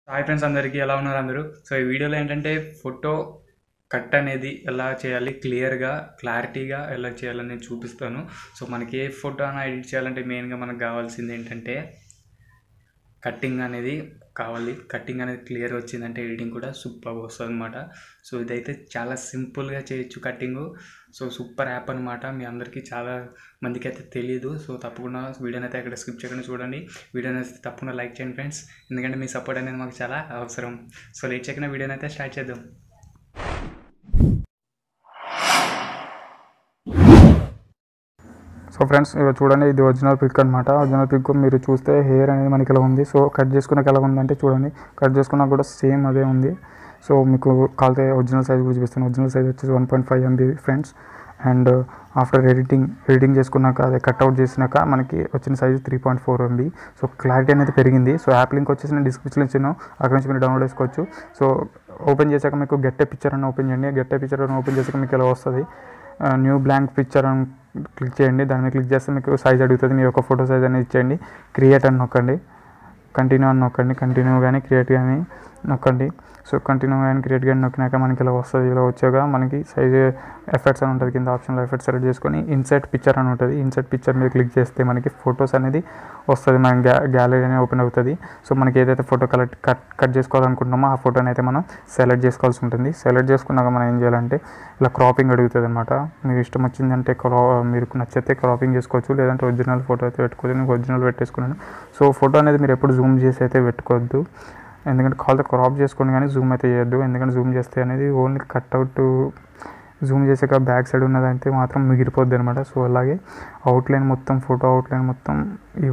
Hi friends, అందరికీ ఎలా ఉన్నారు అందరూ? సో ఈ వీడియోలో ఏంటంటే ఫోటో కట్ అనేది ఎలా చేయాలి, క్లారిటీగా ఎలా చేయాలని నేను చూపిస్తాను. సో మనకి ఏ ఫోటో అయినా ఎడిట్ చేయాలంటే మెయిన్గా మనకు కావాల్సింది ఏంటంటే కట్టింగ్ అనేది కావాలి. కట్టింగ్ అనేది క్లియర్ వచ్చిందంటే ఎడిటింగ్ కూడా సూపర్గా వస్తుంది అనమాట. సో ఇదైతే చాలా సింపుల్గా చేయొచ్చు కట్టింగు. సో సూపర్ యాప్ అనమాట. మీ అందరికీ చాలా మందికి అయితే తెలియదు. సో తప్పకుండా వీడియోని అయితే ఎక్కడ స్కిప్ చేయకుండా చూడండి. వీడియోని అయితే తప్పకుండా లైక్ చేయండి ఫ్రెండ్స్, ఎందుకంటే మీ సపోర్ట్ అనేది మాకు చాలా అవసరం. సో లేట్ చేయకుండా వీడియోని అయితే స్టార్ట్ చేద్దాం. సో ఫ్రెండ్స్, ఇవి చూడండి, ఇది ఒరిజినల్ పిక్ అనమాట. ఒరిజినల్ పిక్ మీరు చూస్తే హెయిర్ అనేది మనకి ఇలా ఉంది. సో కట్ చేసుకున్నాక ఎలా ఉందంటే చూడండి, కట్ చేసుకున్నా కూడా సేమ్ అదే ఉంది. సో మీకు కాలితే ఒరిజినల్ సైజ్ కూడా చూపిస్తాను. ఒరిజినల్ సైజ్ వచ్చేసి 1.5 MB friends. And after editing చేసుకున్నాక, అదే కట్అవుట్ చేసినాక మనకి వచ్చిన సైజు 3.4 MB. సో క్లారిటీ అనేది పెరిగింది. సో యాప్ లింక్ వచ్చేసి నేను డిస్క్రిప్షన్లో ఇచ్చాను, అక్కడ నుంచి మీరు డౌన్లోడ్ చేసుకోవచ్చు. సో ఓపెన్ చేశాక మీకు గెట్ ఏ పిక్చర్ అని ఓపెన్ చేయండి. గెట్ ఏ పిక్చర్ అని ఓపెన్ చేశాక మీకు ఇలా వస్తుంది. న్యూ బ్లాంక్ పిక్చర్ అని క్లిక్ చేయండి. దాని మీద క్లిక్ చేస్తే మీకు సైజ్ అడుగుతుంది. మీ యొక్క ఫోటో సైజ్ అనేది ఇచ్చేయండి. క్రియేట్ అని నొక్కండి, కంటిన్యూ అని నొక్కండి, కంటిన్యూ కానీ క్రియేట్ కానీ నొక్కండి. సో కంటిన్యూ కానీ క్రియేట్ కానీ నొక్కినాక మనకి ఇలా వస్తుంది. ఇలా వచ్చాక మనకి సైజ్ ఎఫెక్ట్స్ అని ఉంటుంది. కింద ఆప్షన్లో ఎఫెక్ట్స్ సెలెక్ట్ చేసుకొని ఇన్సర్ట్ పిక్చర్ అని ఉంటుంది. ఇన్సర్ట్ పిక్చర్ మీద క్లిక్ చేస్తే మనకి ఫొటోస్ అనేది వస్తుంది. మన గ్యాలరీ అనేది ఓపెన్ అవుతుంది. సో మనకి ఏదైతే ఫోటో కట్ చేసుకోవాలనుకుంటున్నామో ఆ ఫోటోని అయితే మనం సెలెక్ట్ చేసుకోవాల్సి ఉంటుంది. సెలెక్ట్ చేసుకున్నాక మనం ఏం చేయాలంటే ఇలా క్రాపింగ్ అడుగుతుంది అనమాట. మీకు ఇష్టం వచ్చిందంటే మీకు నచ్చితే క్రాపింగ్ చేసుకోవచ్చు, లేదంటే ఒరిజినల్ ఫోటో అయితే పెట్టుకోవచ్చు. నేను ఒరిజినల్ పెట్టేసుకున్నాను. సో ఫోటో అనేది మీరు ఎప్పుడు జూమ్ చేసి అయితే పెట్టుకోవద్దు, ఎందుకంటే కాల్తో క్రాప్ చేసుకోండి కానీ జూమ్ అయితే చేయొద్దు. ఎందుకంటే జూమ్ చేస్తే అనేది ఓన్లీ కట్అవుట్ జూమ్ చేసాక బ్యాక్ సైడ్ ఉన్నదంటే మాత్రం మిగిలిపోద్ది అనమాట. సో అలాగే అవుట్లైన్ మొత్తం, ఫోటో అవుట్లైన్ మొత్తం ఈ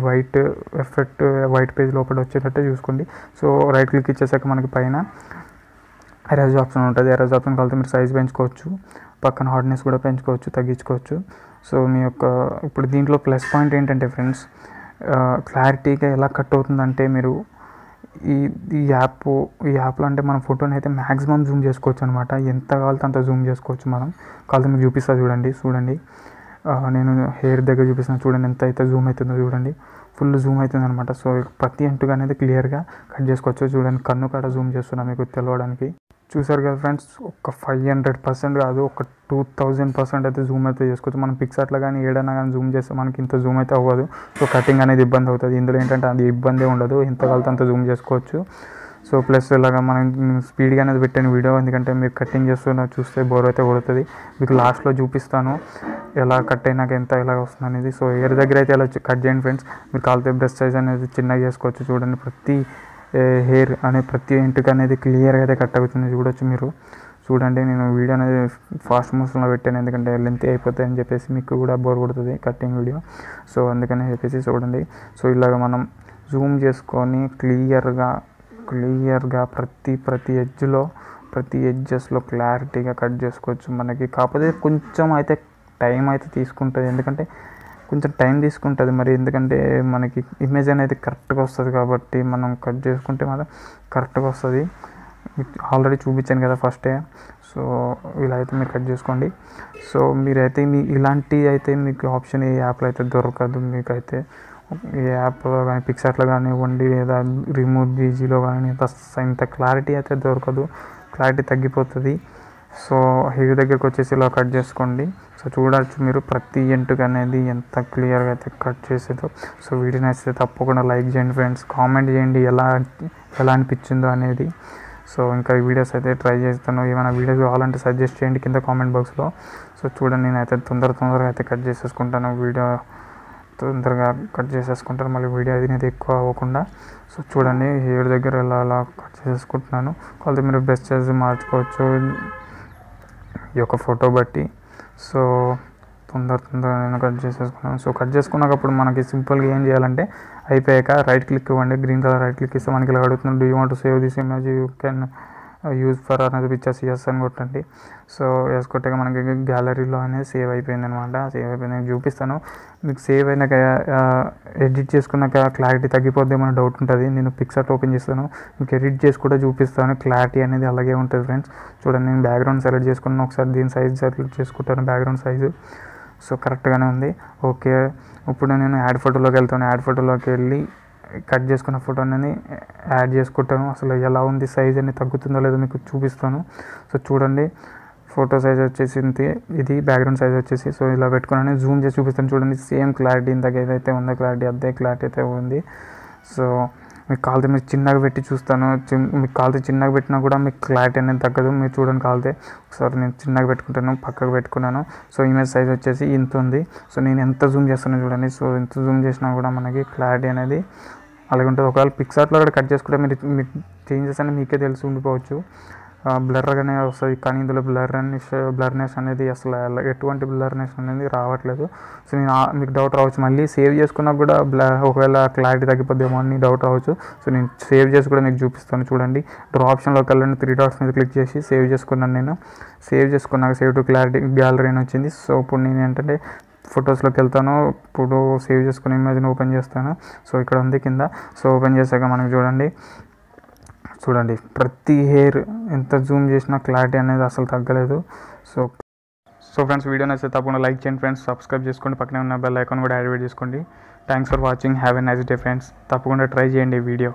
వైట్ పేజ్ లోపల వచ్చేటట్టే చూసుకోండి. సో రైట్ క్లిక్ ఇచ్చేసాక మనకి పైన ఎరేజ్ ఆప్షన్ ఉంటుంది. ఎరేజ్ ఆప్షన్ కలిసి మీరు సైజ్ పెంచుకోవచ్చు, పక్కన హార్డ్నెస్ కూడా పెంచుకోవచ్చు, తగ్గించుకోవచ్చు. సో మీ యొక్క ఇప్పుడు దీంట్లో ప్లస్ పాయింట్ ఏంటంటే ఫ్రెండ్స్, క్లారిటీగా ఎలా కట్ అవుతుందంటే మీరు ఈ యాప్లో అంటే మన ఫోటోని అయితే మ్యాక్సిమం జూమ్ చేసుకోవచ్చు అనమాట. ఎంత కావాలితే అంత జూమ్ చేసుకోవచ్చు. మనం కావాలంటే మీకు చూపిస్తా చూడండి. నేను హెయిర్ దగ్గర చూపిస్తాను చూడండి, ఎంత అయితే జూమ్ అవుతుందో చూడండి. ఫుల్ జూమ్ అవుతుంది అనమాట. సో ప్రతి ఎంటుగా అనేది క్లియర్గా కట్ చేసుకోవచ్చు. చూడండి, కన్ను కాడ జూమ్ చేస్తున్నా మీకు తెలవడానికి. చూసారు కదా ఫ్రెండ్స్, ఒక 500% కాదు, ఒక 2000% అయితే జూమ్ అయితే చేసుకోవచ్చు. మనం పిక్చర్లో కానీ ఏడైనా కానీ జూమ్ చేస్తే మనకి ఇంత జూమ్ అయితే అవ్వదు. సో కటింగ్ అనేది ఇబ్బంది అవుతుంది. ఇందులో ఏంటంటే అది ఇబ్బంది ఉండదు, ఎంత కలితే అంత జూమ్ చేసుకోవచ్చు. సో ప్లస్ ఇలాగా మనం స్పీడ్గా అనేది పెట్టాను వీడియో, ఎందుకంటే మీరు కటింగ్ చేస్తున్న చూస్తే బోర్ అయితే కొడుతుంది. మీకు లాస్ట్లో చూపిస్తాను ఎలా కట్ అయినాక ఎంత ఎలా వస్తుంది అనేది. సో హెయిర్ దగ్గర అయితే ఎలా కట్ చేయండి ఫ్రెండ్స్. మీరు కాలితే బ్రష్ సైజ్ అనేది చిన్నగా చేసుకోవచ్చు. చూడండి, ప్రతి హెయిర్ అనే ప్రతి ఎంటుక అనేది క్లియర్గా అయితే కట్ అవుతుంది. మీరు చూడండి, నేను వీడియో అనేది ఫాస్ట్ మోషన్లో పెట్టాను, ఎందుకంటే లెంత్ అయిపోతాయి అని చెప్పేసి మీకు కూడా బోర్ కొడుతుంది కటింగ్ వీడియో. సో అందుకని చెప్పేసి చూడండి. సో ఇలాగ మనం జూమ్ చేసుకొని క్లియర్గా ప్రతి ఎడ్జెస్లో క్లారిటీగా కట్ చేసుకోవచ్చు మనకి. కాకపోతే కొంచెం అయితే టైం అయితే తీసుకుంటుంది, ఎందుకంటే కొంచెం టైం తీసుకుంటుంది మరి, ఎందుకంటే మనకి ఇమేజ్ అనేది కరెక్ట్గా వస్తుంది కాబట్టి మనం కట్ చేసుకుంటే మాత్రం కరెక్ట్గా వస్తుంది. ఆల్రెడీ చూపించాను కదా ఫస్టే. సో ఇలా అయితే మీరు కట్ చేసుకోండి. సో మీరైతే ఇలాంటి అయితే మీకు ఆప్షన్ ఏ యాప్లో అయితే దొరకదు. మీకైతే ఏ యాప్లో కానీ పిక్చర్లో కానివ్వండి, లేదా రిమూవ్ బీజీలో కానీ ఇంత క్లారిటీ అయితే దొరకదు, క్లారిటీ తగ్గిపోతుంది. సో హెయిర్ దగ్గరికి వచ్చేసి ఇలా కట్ చేసుకోండి. సో చూడవచ్చు మీరు ప్రతి ఎంటుక అనేది ఎంత క్లియర్గా అయితే కట్ చేసేదో. సో వీడియో నచ్చితే తప్పకుండా లైక్ చేయండి ఫ్రెండ్స్, కామెంట్ చేయండి ఎలా అనిపించిందో అనేది. సో ఇంకా ఈ వీడియోస్ అయితే ట్రై చేస్తాను. ఏమైనా వీడియోస్ కావాలంటే సజెస్ట్ చేయండి కింద కామెంట్ బాక్స్లో. సో చూడండి, నేనైతే తొందరగా అయితే కట్ చేసేసుకుంటాను. తొందరగా కట్ చేసేసుకుంటాను, మళ్ళీ వీడియో అనేది ఎక్కువ అవ్వకుండా. సో చూడండి, హెయిర్ దగ్గర ఎలా కట్ చేసేసుకుంటున్నాను. కాకపోతే మీరు బెస్ట్ సైజ్ మార్చుకోవచ్చు ఈ యొక్క ఫోటో బట్టి. సో తొందరగా నేను కట్ చేసేసుకున్నాను. సో కట్ చేసుకున్నప్పుడు మనకి సింపుల్గా ఏం చేయాలంటే, అయిపోయాక రైట్ క్లిక్ ఇవ్వండి. గ్రీన్ కలర్ రైట్ క్లిక్ ఇస్తే మనకి ఇలా అడుగుతుంది, do you want to save this image, you can use for అనేది పిక్చర్స్, ఎస్ అని కొట్టండి. సో ఎస్ కొట్టాక మనకి గ్యాలరీలో అనేది సేవ్ అయిపోయింది అనమాట. సేవ్ అయిపోయింది చూపిస్తాను మీకు. సేవ్ అయినాక ఎడిట్ చేసుకున్నాక క్లారిటీ తగ్గిపోద్ది మన డౌట్ ఉంటుంది. నేను పిక్చర్ ఓపెన్ చేస్తాను, మీకు ఎడిట్ చేసి కూడా చూపిస్తాను. క్లారిటీ అనేది అలాగే ఉంటుంది ఫ్రెండ్స్. చూడండి, నేను బ్యాక్గ్రౌండ్ సెలెక్ట్ చేసుకున్నాను. ఒకసారి దీని సైజ్ సెలెక్ట్ చేసుకుంటాను, బ్యాక్గ్రౌండ్ సైజు. సో కరెక్ట్గానే ఉంది. ఓకే, ఇప్పుడు నేను యాడ్ ఫోటోలోకి వెళ్తాను. యాడ్ ఫోటోలోకి వెళ్ళి కట్ చేసుకున్న ఫోటోని యాడ్ చేసుకుంటాను. అసలు ఎలా ఉంది సైజ్ అనేది తగ్గుతుందో లేదో మీకు చూపిస్తాను. సో చూడండి, ఫోటో సైజ్ వచ్చేసి ఇది బ్యాక్గ్రౌండ్ సైజ్ వచ్చేసి. సో ఇలా పెట్టుకున్నాను, జూమ్ చేసి చూపిస్తాను చూడండి. సేమ్ క్లారిటీ ఇందాక ఏదైతే ఉందో క్లారిటీ అదే క్లారిటీ అయితే ఉంది. సో మీకు కాలితే మీరు చిన్నగా పెట్టి చూస్తాను. మీకు కాలితే చిన్నగా పెట్టినా కూడా మీకు క్లారిటీ అనేది తగ్గదు. మీరు చూడండి కాలితే ఒకసారి నేను చిన్నగా పెట్టుకుంటాను, పక్కకు పెట్టుకున్నాను. సో ఇమేజ్ సైజ్ వచ్చేసి ఇంత ఉంది. సో నేను ఎంత జూమ్ చేస్తానో చూడండి. సో ఎంత జూమ్ చేసినా కూడా మనకి క్లారిటీ అనేది అలాగే ఉంటుంది. ఒకవేళ పిక్సార్ట్లో కూడా కట్ చేసుకుంటే మీకు చేంజెస్ అనేది మీకే తెలిసి ఉండిపోవచ్చు. బ్లర్గానే వస్తుంది, కానీ ఇందులో బ్లర్నెస్ అనేది అసలు ఎటువంటి బ్లర్నెస్ అనేది రావట్లేదు. సో నేను మీకు డౌట్ రావచ్చు, మళ్ళీ సేవ్ చేసుకున్నా కూడా ఒకవేళ క్లారిటీ తగ్గిపోద్దేమో అని డౌట్ రావచ్చు. సో నేను సేవ్ చేసి కూడా మీకు చూపిస్తాను చూడండి. డ్రా ఆప్షన్లోకి వెళ్ళండి, 3 డాట్స్ మీద క్లిక్ చేసి సేవ్ చేసుకున్నాను. నేను సేవ్ చేసుకున్నాక సేవ్ టు క్లారిటీ గ్యాలరీ అని వచ్చింది. సో ఇప్పుడు నేను ఏంటంటే ఫొటోస్లోకి వెళ్తాను. ఇప్పుడు సేవ్ చేసుకున్న ఇమేజ్ని ఓపెన్ చేస్తాను. సో ఇక్కడ ఉంది కింద. సో ఓపెన్ చేశాక మనకు చూడండి ప్రతి హెయిర్ ఎంత జూమ్ చేసినా క్లారిటీ అనేది అసలు తగ్గలేదు. సో ఫ్రెండ్స్, వీడియో నచ్చితే తప్పకుండా లైక్ చేయండి ఫ్రెండ్స్, సబ్స్క్రైబ్ చేసుకోండి, పక్కనే ఉన్న బెల్ ఐకాన్ కూడా యాక్టివేట్ చేసుకోండి. Thanks for watching, have a nice day friends. తప్పకుండా ట్రై చేయండి ఈ వీడియో.